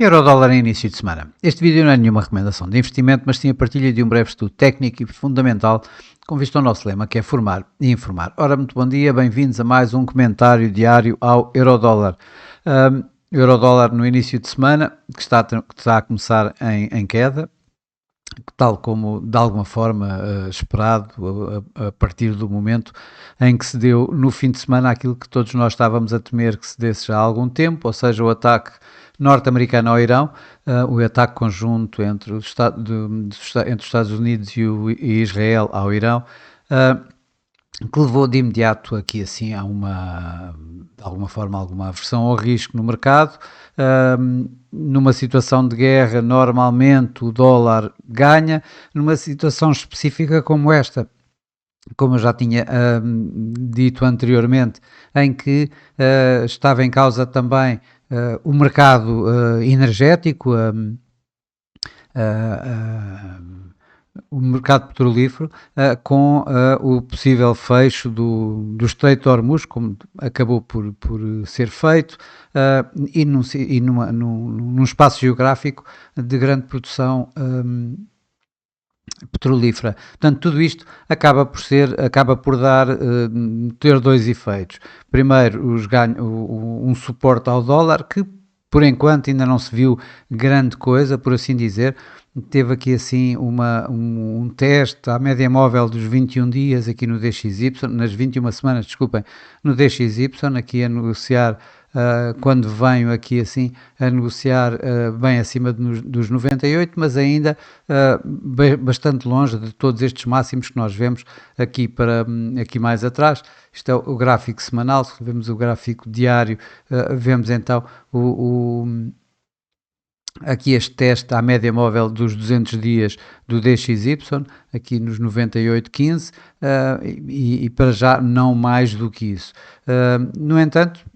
Eurodólar em início de semana. Este vídeo não é nenhuma recomendação de investimento, mas sim a partilha de um breve estudo técnico e fundamental com vista ao nosso lema, que é formar e informar. Ora, muito bom dia, bem-vindos a mais um comentário diário ao Eurodólar. Eurodólar no início de semana, que está a começar em queda, tal como de alguma forma esperado a partir do momento em que se deu no fim de semana aquilo que todos nós estávamos a temer que se desse já há algum tempo, ou seja, o ataque norte-americano ao Irão, o ataque conjunto entre os Estados Unidos e Israel ao Irão, que levou de imediato aqui assim a de alguma forma, alguma aversão ao risco no mercado. Numa situação de guerra, normalmente o dólar ganha. Numa situação específica como esta, como eu já tinha dito anteriormente, em que estava em causa também o mercado energético, o mercado petrolífero, com o possível fecho do Estreito de Hormuz, como acabou por ser feito, e num espaço geográfico de grande produção petrolífera. Portanto, tudo isto acaba por ter dois efeitos. Primeiro, um suporte ao dólar, que por enquanto ainda não se viu grande coisa, por assim dizer. Teve aqui assim um teste à média móvel dos 21 dias aqui no DXY, nas 21 semanas, desculpem, no DXY, aqui a negociar, quando venho aqui assim a negociar bem acima dos 98, mas ainda bastante longe de todos estes máximos que nós vemos aqui mais atrás. Isto é o gráfico semanal. Se vemos o gráfico diário, vemos então aqui este teste à média móvel dos 200 dias do DXY, aqui nos 98,15, e para já não mais do que isso. No entanto,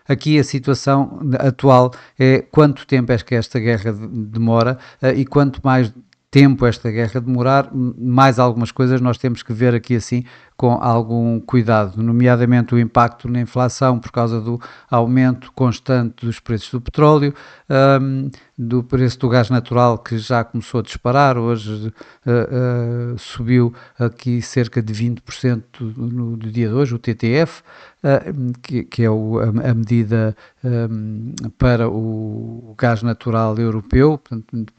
aqui a situação atual é quanto tempo é que esta guerra demora, e quanto mais tempo esta guerra demorar, mais algumas coisas nós temos que ver aqui assim com algum cuidado, nomeadamente o impacto na inflação por causa do aumento constante dos preços do petróleo, do preço do gás natural, que já começou a disparar. Hoje subiu aqui cerca de 20% no dia de hoje, o TTF, que é a medida para o gás natural europeu, portanto,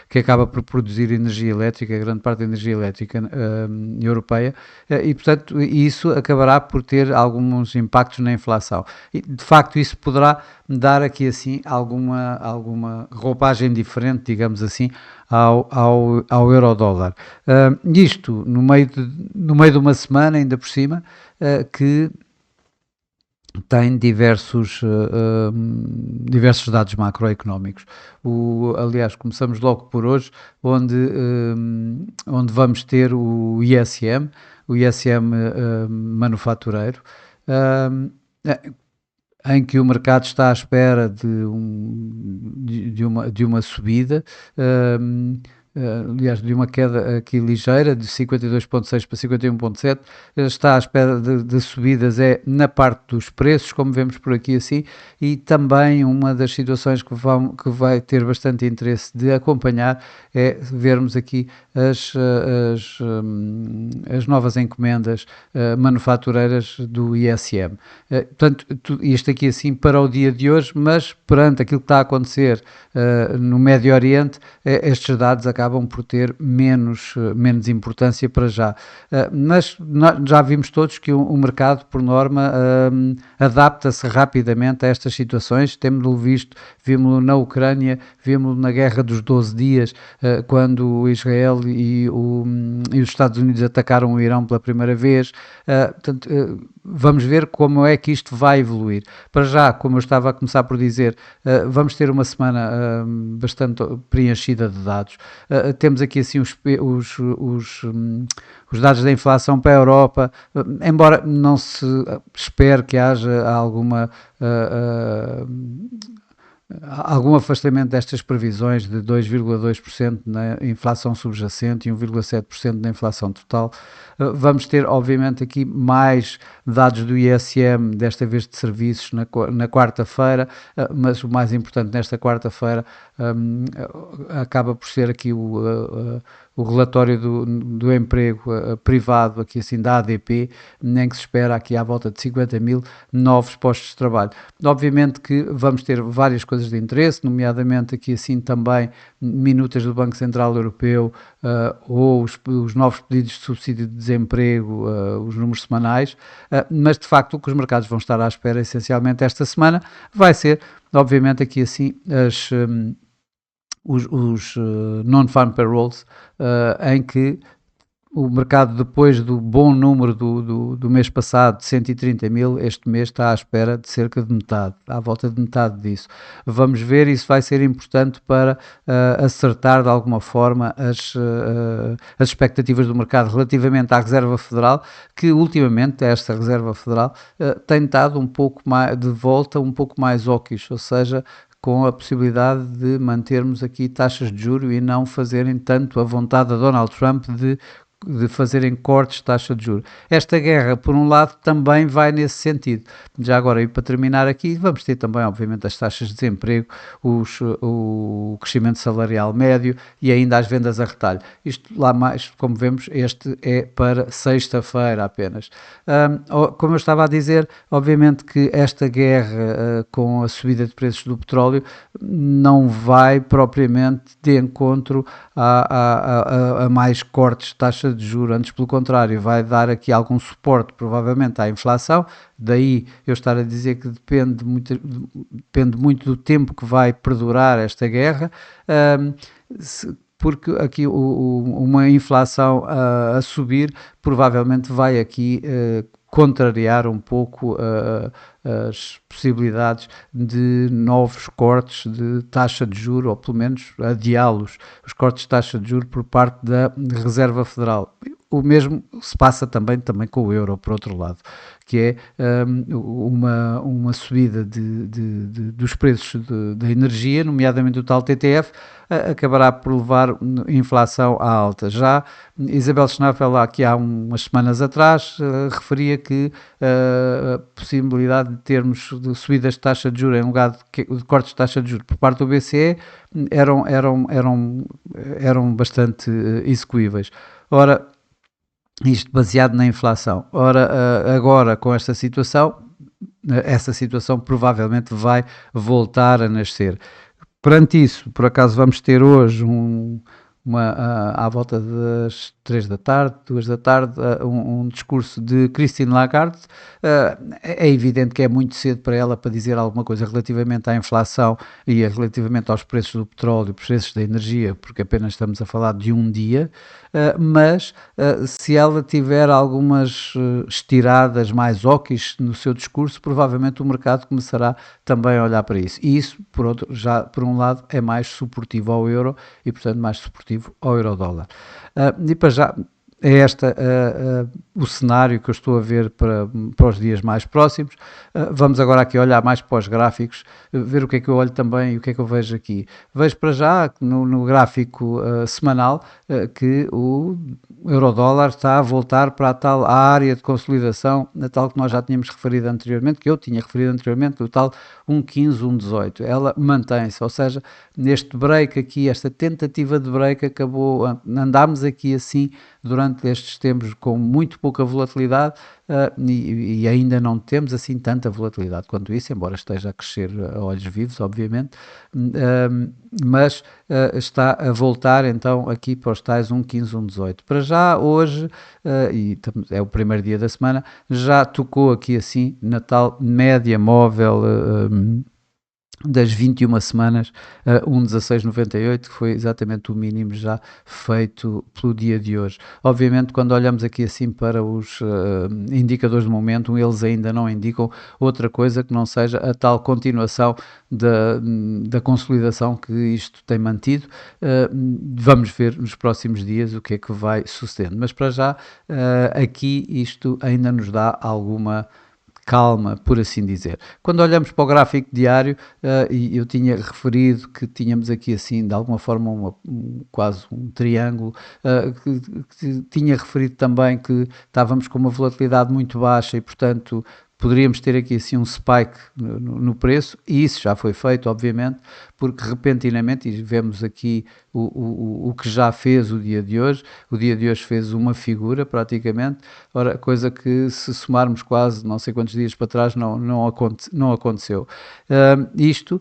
que acaba por produzir energia elétrica, grande parte da energia elétrica europeia, e portanto isso acabará por ter alguns impactos na inflação. E, de facto, isso poderá dar aqui assim alguma roupagem diferente, digamos assim, ao euro-dólar. Isto no meio de uma semana, ainda por cima, que tem diversos dados macroeconómicos. Aliás, começamos logo por hoje, onde vamos ter o ISM manufatureiro, em que o mercado está à espera de uma subida, aliás, de uma queda aqui ligeira, de 52,6 para 51,7, está à espera de subidas na parte dos preços, como vemos por aqui assim, e também uma das situações que vai ter bastante interesse de acompanhar é vermos aqui as novas encomendas manufatureiras do ISM. Portanto, isto aqui assim para o dia de hoje, mas perante aquilo que está a acontecer no Médio Oriente, estes dados acabam por ter menos importância para já. Mas nós já vimos todos que o mercado, por norma, adapta-se rapidamente a estas situações. Temos-lo visto, vimos-lo na Ucrânia, vimos-lo na Guerra dos 12 Dias, quando Israel e os Estados Unidos atacaram o Irão pela primeira vez. Portanto, vamos ver como é que isto vai evoluir. Para já, como eu estava a começar por dizer, vamos ter uma semana bastante preenchida de dados. Temos aqui assim os dados da inflação para a Europa, embora não se espere que haja alguma algum afastamento destas previsões de 2,2% na inflação subjacente e 1,7% na inflação total. Vamos ter, obviamente, aqui mais dados do ISM, desta vez de serviços, na quarta-feira, mas o mais importante nesta quarta-feira acaba por ser aqui o relatório do emprego privado, aqui assim da ADP, em que se espera aqui à volta de 50 mil novos postos de trabalho. Obviamente que vamos ter várias coisas de interesse, nomeadamente aqui assim também minutas do Banco Central Europeu, ou os novos pedidos de subsídio de desemprego, os números semanais, mas de facto o que os mercados vão estar à espera essencialmente esta semana vai ser, obviamente, aqui assim os non-farm payrolls, em que o mercado, depois do bom número do mês passado, de 130 mil, este mês está à espera de cerca de metade, à volta de metade disso. Vamos ver, isso vai ser importante para acertar de alguma forma as expectativas do mercado relativamente à Reserva Federal, que ultimamente esta Reserva Federal tem estado um pouco mais de volta, um pouco mais hawkish, ou seja, com a possibilidade de mantermos aqui taxas de juros e não fazerem tanto a vontade da Donald Trump de fazerem cortes de taxa de juros. Esta guerra, por um lado, também vai nesse sentido. Já agora, e para terminar aqui, vamos ter também, obviamente, as taxas de desemprego, o crescimento salarial médio e ainda as vendas a retalho. Isto lá mais, como vemos, este é para sexta-feira apenas. Como eu estava a dizer, obviamente que esta guerra com a subida de preços do petróleo não vai propriamente de encontro a mais cortes de taxa de juros, antes pelo contrário, vai dar aqui algum suporte provavelmente à inflação, daí eu estar a dizer que depende muito do tempo que vai perdurar esta guerra, porque aqui uma inflação a subir provavelmente vai aqui contrariar um pouco as possibilidades de novos cortes de taxa de juros, ou pelo menos adiá-los, os cortes de taxa de juros por parte da Reserva Federal. O mesmo se passa também com o euro, por outro lado, que é uma subida dos preços da energia, nomeadamente o tal TTF, acabará por levar a inflação à alta. Já Isabel Schnabel, aqui há umas semanas atrás, referia que a possibilidade de termos de subidas de taxa de juros em lugar de cortes de taxa de juros por parte do BCE eram bastante execuíveis. Ora, isto baseado na inflação. Ora, agora com esta situação, essa situação provavelmente vai voltar a nascer. Perante isso, por acaso vamos ter hoje à volta das 3 da tarde, 2 da tarde, um discurso de Christine Lagarde. É evidente que é muito cedo para ela para dizer alguma coisa relativamente à inflação e relativamente aos preços do petróleo, preços da energia, porque apenas estamos a falar de um dia, mas se ela tiver algumas estiradas mais hawkish no seu discurso, provavelmente o mercado começará também a olhar para isso. E isso, por um lado, é mais suportivo ao euro e, portanto, mais suportivo ao euro-dólar. E para já é o cenário que eu estou a ver para os dias mais próximos. Vamos agora aqui olhar mais para os gráficos, ver o que é que eu olho também e o que é que eu vejo aqui. Vejo para já no gráfico semanal que o euro-dólar está a voltar para a tal área de consolidação, a tal que nós já tínhamos referido anteriormente, que eu tinha referido anteriormente, o tal 1,15, 1,18. Ela mantém-se, ou seja, neste break aqui, esta tentativa de break andámos aqui assim durante estes tempos com muito pouca volatilidade e ainda não temos assim tanta volatilidade quanto isso, embora esteja a crescer a olhos vivos, obviamente, mas está a voltar então aqui para os tais 1,15, 1,18. Para já hoje, e é o primeiro dia da semana, já tocou aqui assim na tal média móvel das 21 semanas, 1,1698, que foi exatamente o mínimo já feito pelo dia de hoje. Obviamente, quando olhamos aqui assim para os indicadores de momento, eles ainda não indicam outra coisa que não seja a tal continuação da consolidação que isto tem mantido. Vamos ver nos próximos dias o que é que vai sucedendo. Mas para já, aqui isto ainda nos dá alguma calma, por assim dizer. Quando olhamos para o gráfico diário, e eu tinha referido que tínhamos aqui assim, de alguma forma, quase um triângulo, que tinha referido também que estávamos com uma volatilidade muito baixa e, portanto, poderíamos ter aqui assim um spike no preço, e isso já foi feito, obviamente, porque repentinamente, e vemos aqui o que já fez o dia de hoje fez uma figura praticamente, ora, coisa que se somarmos quase não sei quantos dias para trás não aconteceu. Isto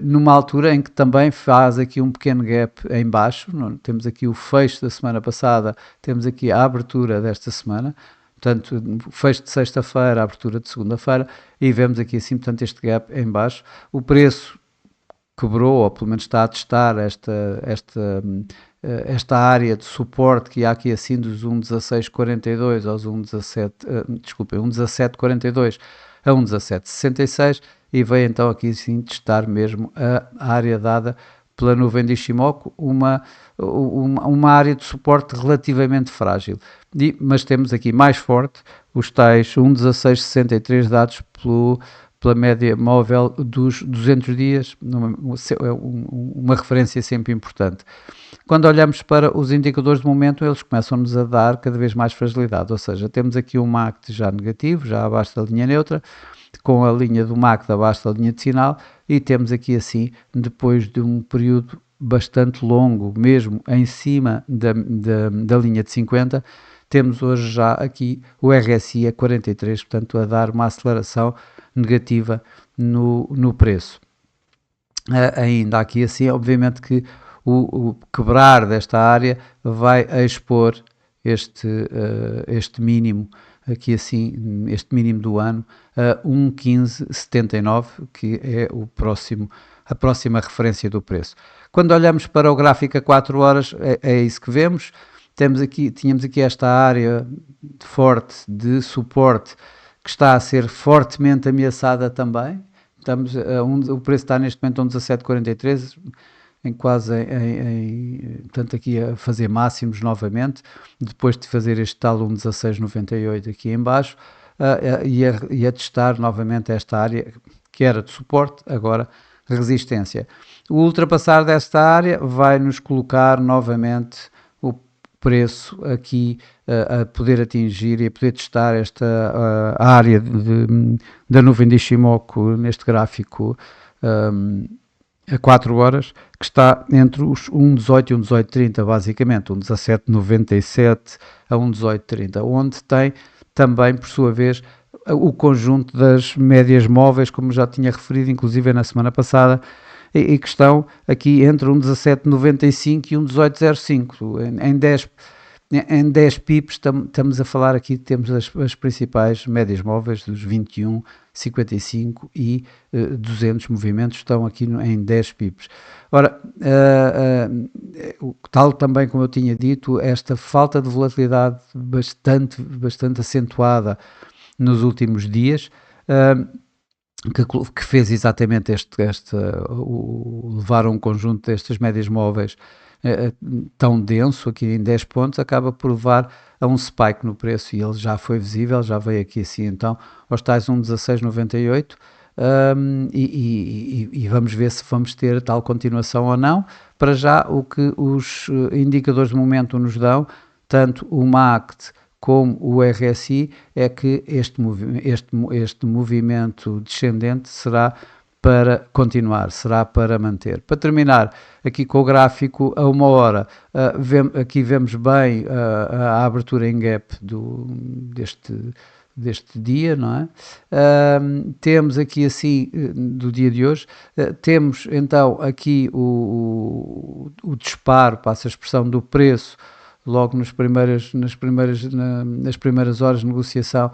numa altura em que também faz aqui um pequeno gap em baixo, temos aqui o fecho da semana passada, temos aqui a abertura desta semana, portanto, fecho de sexta-feira, abertura de segunda-feira, e vemos aqui assim, portanto, este gap em baixo. O preço quebrou, ou pelo menos está a testar esta área de suporte que há aqui assim dos 1,1642 aos 1,1742 a 1,1766, e veio então aqui sim testar mesmo a área dada pela nuvem de Ishimoku, uma área de suporte relativamente frágil. Mas temos aqui mais forte os tais 1,1663 dados pela média móvel dos 200 dias, uma referência sempre importante. Quando olhamos para os indicadores de momento, eles começam-nos a dar cada vez mais fragilidade, ou seja, temos aqui um MACD já negativo, já abaixo da linha neutra, com a linha do MACD abaixo da linha de sinal, e temos aqui assim, depois de um período bastante longo, mesmo em cima da linha de 50, temos hoje já aqui o RSI a 43, portanto a dar uma aceleração negativa no preço. Ainda aqui assim, obviamente que o quebrar desta área vai expor este mínimo, aqui assim, este mínimo do ano, a 1,1579, que é a próxima referência do preço. Quando olhamos para o gráfico a 4 horas, é isso que vemos. Tínhamos aqui esta área forte de suporte que está a ser fortemente ameaçada também. O preço está neste momento a 1,1743, portanto aqui a fazer máximos novamente, depois de fazer este tal 1,1698 aqui em baixo, e a testar novamente esta área que era de suporte, agora resistência. O ultrapassar desta área vai nos colocar novamente o preço aqui a poder atingir e a poder testar esta área da nuvem de Ishimoku neste gráfico a 4 horas, que está entre os 1,18 e 1,1830, basicamente, 1,1797 a 1,1830, onde tem também, por sua vez, o conjunto das médias móveis, como já tinha referido, inclusive na semana passada, e que estão aqui entre 1,1795 e 1,1805, em 10 pips. Estamos a falar aqui, temos as principais médias móveis dos 21, 55 e 200 movimentos, estão aqui em 10 pips. Ora, tal também como eu tinha dito, esta falta de volatilidade bastante acentuada nos últimos dias, que fez exatamente levar a um conjunto destas médias móveis tão denso, aqui em 10 pontos, acaba por levar a um spike no preço, e ele já foi visível, já veio aqui assim então aos tais 1,1698, e vamos ver se vamos ter tal continuação ou não. Para já, o que os indicadores de momento nos dão, tanto o MACD como o RSI, é que este movimento descendente será para continuar, será para manter. Para terminar aqui com o gráfico a 1 hora, aqui vemos bem a abertura em gap deste dia, não é? Temos aqui assim, do dia de hoje, temos então aqui o disparo, passa a expressão, do preço logo nas primeiras horas de negociação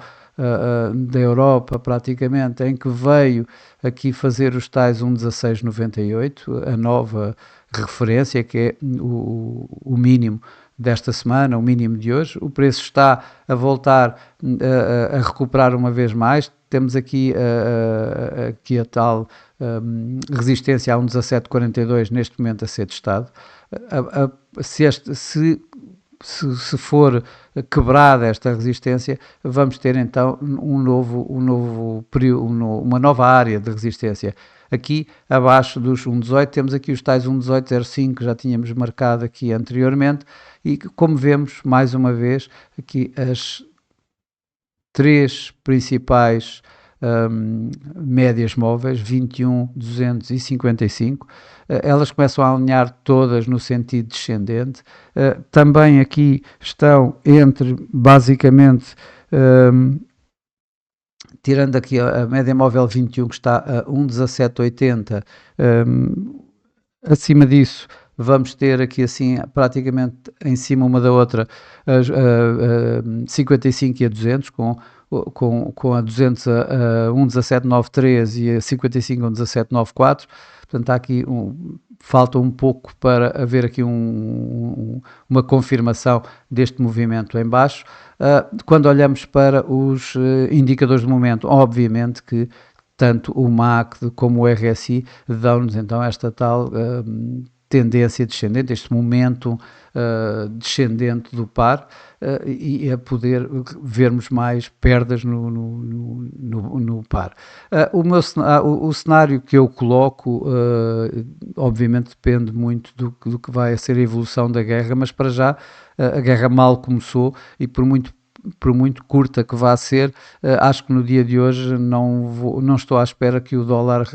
da Europa, praticamente, em que veio aqui fazer os tais 1,1698, a nova referência, que é o mínimo desta semana, o mínimo de hoje. O preço está a voltar a recuperar uma vez mais. Temos aqui a tal resistência a 1,1742 neste momento a ser testado. Se se for quebrada esta resistência, vamos ter então uma nova área de resistência. Aqui abaixo dos 1,18 temos aqui os tais 1,1805 que já tínhamos marcado aqui anteriormente e como vemos mais uma vez aqui as três principais médias móveis, 21, 200 e 55, elas começam a alinhar todas no sentido descendente. Também aqui estão entre, basicamente, tirando aqui a média móvel 21 que está a 1,1780, acima disso vamos ter aqui assim praticamente em cima uma da outra a 55 e a 200 com a 200 a 1,1793 e a 55 a 1,1794, portanto há aqui falta um pouco para haver aqui uma confirmação deste movimento em baixo. Quando olhamos para os indicadores de momento, obviamente que tanto o MACD como o RSI dão-nos então esta tal tendência descendente, este momento descendente do par, e a poder vermos mais perdas no par. O cenário que eu coloco, obviamente depende muito do que vai ser a evolução da guerra, mas para já a guerra mal começou e por muito curta que vá ser, acho que no dia de hoje não estou à espera que o dólar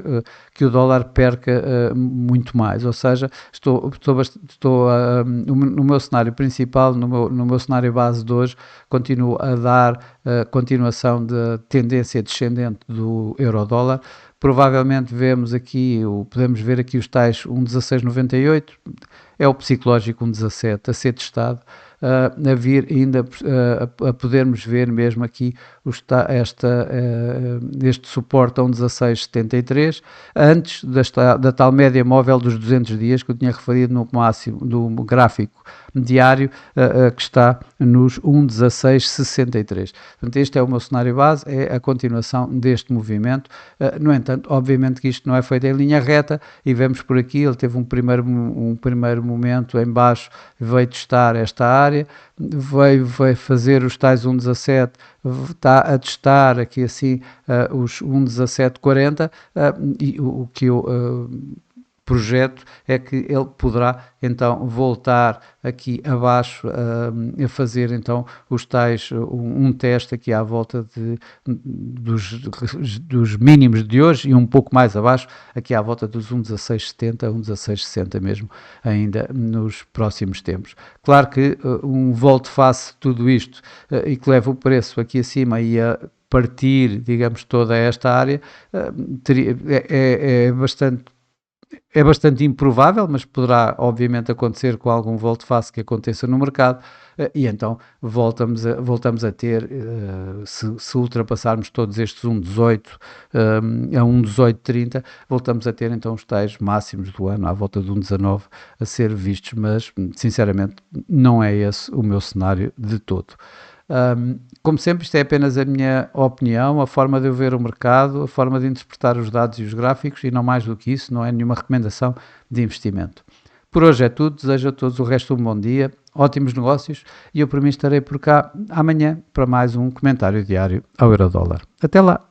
perca muito mais, ou seja, no meu cenário principal, no meu cenário base de hoje, continuo a dar continuação da tendência descendente do euro-dólar. Provavelmente podemos ver aqui os tais 1,1698, é o psicológico 1,17 a ser testado, a vir ainda a podermos ver mesmo aqui este suporte a 1,1673 antes da tal média móvel dos 200 dias que eu tinha referido no máximo do gráfico diário, que está nos 1,1663. Portanto, este é o meu cenário base, é a continuação deste movimento. No entanto, obviamente que isto não é feito em linha reta e vemos por aqui, ele teve um primeiro momento em baixo, veio testar esta área, veio fazer os tais 1,17, está a testar aqui assim os 1,1740, e o que eu projeto é que ele poderá então voltar aqui abaixo a fazer então os tais um teste aqui à volta dos mínimos de hoje e um pouco mais abaixo aqui à volta dos 1,1670, 1,1660 mesmo ainda nos próximos tempos. Claro que um volte-face tudo isto e que leva o preço aqui acima e a partir, digamos, toda esta área, é bastante improvável, mas poderá obviamente acontecer com algum volte-face que aconteça no mercado, e então voltamos a ter, se ultrapassarmos todos estes 1,18 a 1,1830, voltamos a ter então os tais máximos do ano, à volta de 1,19 a ser vistos, mas sinceramente não é esse o meu cenário de todo. Como sempre, isto é apenas a minha opinião, a forma de eu ver o mercado, a forma de interpretar os dados e os gráficos, e não mais do que isso, não é nenhuma recomendação de investimento. Por hoje é tudo, desejo a todos o resto de um bom dia, ótimos negócios, e eu por mim estarei por cá amanhã para mais um comentário diário ao Eurodólar. Até lá!